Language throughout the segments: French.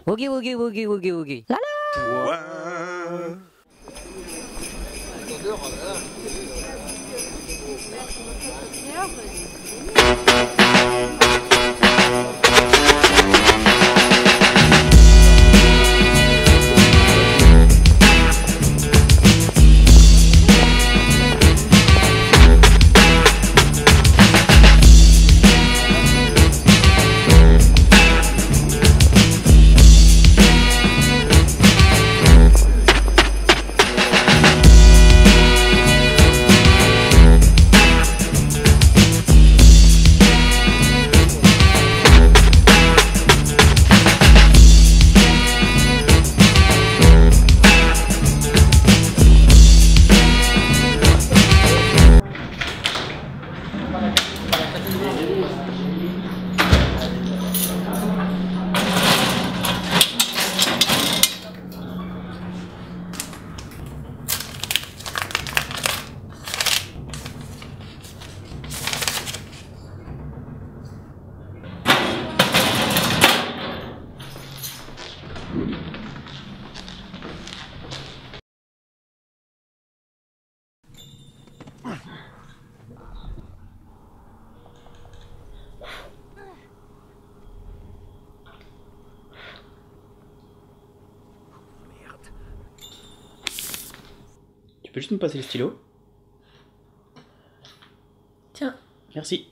Woogie woogie woogie woogie woogie. La la. Tu peux juste me passer le stylo? Tiens. Merci.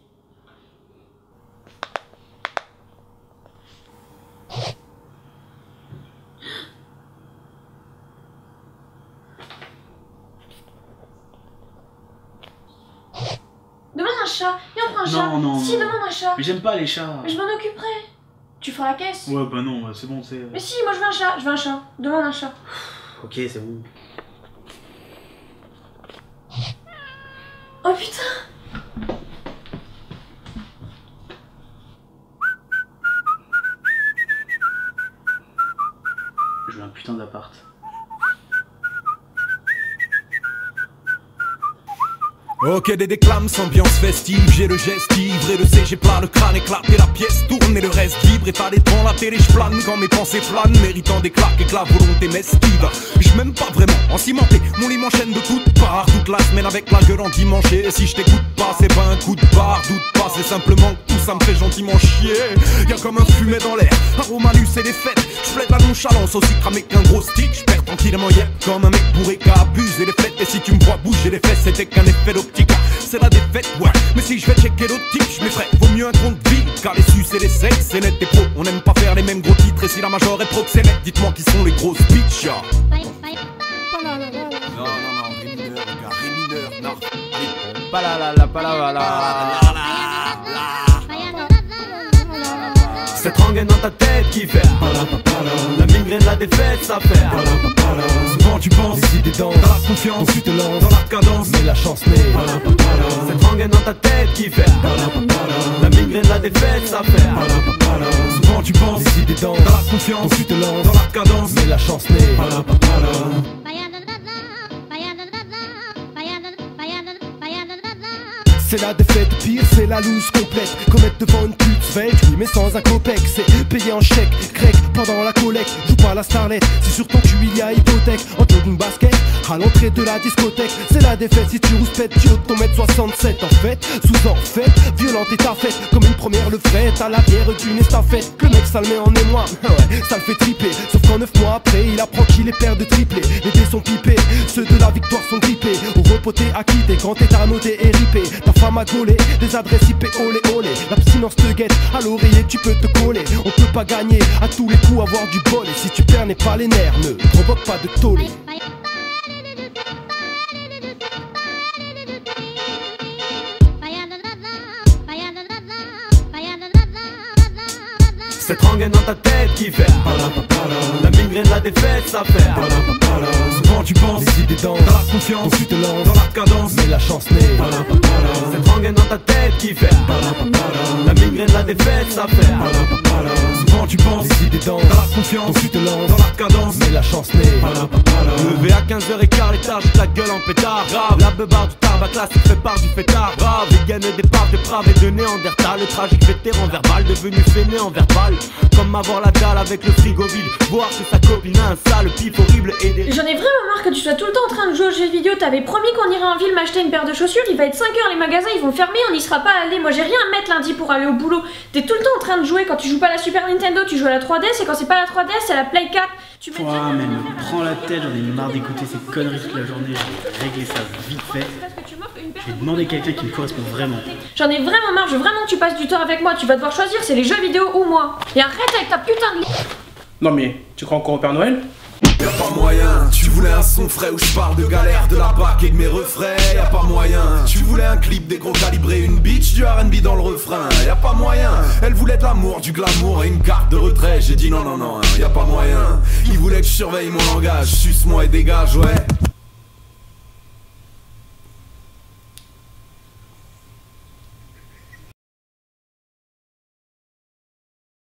Demande un chat. Viens, on prend un chat. Non. Si, demande un chat. Mais j'aime pas les chats. Mais je m'en occuperai. Tu feras la caisse. Ouais, bah non, c'est bon, c'est... Mais si, moi je veux un chat. Je veux un chat. Demande un chat. Ok, c'est bon. Oh putain. Je veux un putain d'appart. Ok, des déclames, ambiance festive, j'ai le geste ivre et le C, j'ai plat le crâne éclaté, la pièce tourne et le reste libre, étalé devant la télé, j'plane quand mes pensées flânent, méritant des claques et que la volonté m'esquive. Je m'aime pas vraiment, encimenté, mon lit m'enchaîne de toutes parts, toute la semaine avec la gueule endimanchée, si je t'écoute pas, c'est pas un coup de barre, doute pas, c'est simplement que tout ça me fait gentiment chier. Y'a comme un fumet dans l'air, aromalus et des fêtes, j'plaide la nonchalance aussi cramé qu'un gros stick, j'perds tranquillement hier, comme un mec bourré qui abuse et les fêtes, et si tu me vois bouger les fesses, c'était qu'un effet d'optique. C'est la défaite, ouais, mais si je vais checker d'autres types, je m'effraie, vaut mieux un compte vide, car les sus et les sexes, c'est net et pro, on n'aime pas faire les mêmes gros titres, et si la major est proxénète, dites-moi qui sont les grosses bitches. Non, ré mineur, les gars, ré mineur, non. Cette rengaine dans ta tête qui fait la migraine, la défaite, ça fait. Souvent tu penses, les idées dansent, dans la confiance, tu te lances, dans la cadence, mais la chance n'est. Cette rengaine dans ta tête qui fait la migraine, la défaite, ça fait. Souvent tu penses, les idées dansent, dans la confiance, tu te lances, dans la cadence, mais la chance n'est. C'est la défaite pire, c'est la loose complète. Commettre devant une pute svelte, oui mais sans un copec. C'est payé en chèque, grec pendant la collecte. Joue pas la starlette, si sur ton cul il y a hypothèque. En jogging basket, à l'entrée de la discothèque. C'est la défaite si tu rouspètes, tu ton mètre 67. En fait, sous-en fait, violente et ta fête. Comme une première le ferait à l'arrière d'une estafette. Le mec ça le met en émoi, ouais, ça le fait triper. Sauf qu'en 9 mois après, il apprend qu'il est père de triplé. Les dés sont pipés, ceux de la victoire sont grippés. Au repos t'es acquitté, quand t'es tarnoté et ripé. Ta femme a gaulé, des adresses IP olé olé. L'abstinence te guette, à l'oreiller tu peux te coller. On peut pas gagner, à tous les coups avoir du bol. Et si tu perds n'est pas les nerfs, ne provoque pas de tollé. Cette rengaine dans ta tête qui fait la migraine, la défaite, ça fait. Souvent tu penses, les idées dansent, dans la confiance, tu te lances, dans la cadence, mais la chance n'est. Cette rengaine dans ta tête qui fait la migraine, la défaite, ça fait. Souvent quand tu penses, les idées dansent, t'as la confiance, donc tu te lances dans la cadence, mais la chance n'est pas là. Levé à 15h15, l'étage, j'ai la gueule en pétard. Grave, la beubare du tabac classique fait part du fêtard. Grave, les gaines d'épave, des praves et de Néandertal. Le tragique vétéran verbal, devenu fainéant verbal. Comme avoir la dalle avec le frigo vide, voir que sa copine a un sale pif horrible et des... J'en ai vraiment marre que tu sois tout le temps en train de jouer aux jeux vidéo. T'avais promis qu'on irait en ville m'acheter une paire de chaussures. Il va être 5h, les magasins ils vont fermer, on n'y sera pas allé. Moi j'ai rien à mettre lundi pour aller au boulot. T'es tout le temps en train de jouer. Quand tu joues pas à la Super Nintendo, tu joues à la 3DS. Et quand c'est pas la 3DS, c'est la Play 4. Tu mets Ouah, mais me prends la tête, j'en ai marre d'écouter ces conneries toute la journée. Je vais régler ça vite fait. Je vais demander quelqu'un qui me correspond vraiment. J'en ai vraiment marre, je veux vraiment que tu passes du temps avec moi. Tu vas devoir choisir, c'est les jeux vidéo ou moi. Et arrête avec ta putain de... Non mais, tu crois encore au Père Noël? Y'a pas moyen, tu voulais un son frais où je parle de galère, de la bac et de mes refrains. Y'a pas moyen, tu voulais un clip des gros calibrés, une bitch, du R&B dans le refrain. Y'a pas moyen, elle voulait de l'amour, du glamour et une carte de retrait. J'ai dit non, non, non, y'a pas moyen. Il voulait que je surveille mon langage, suce-moi et dégage, ouais.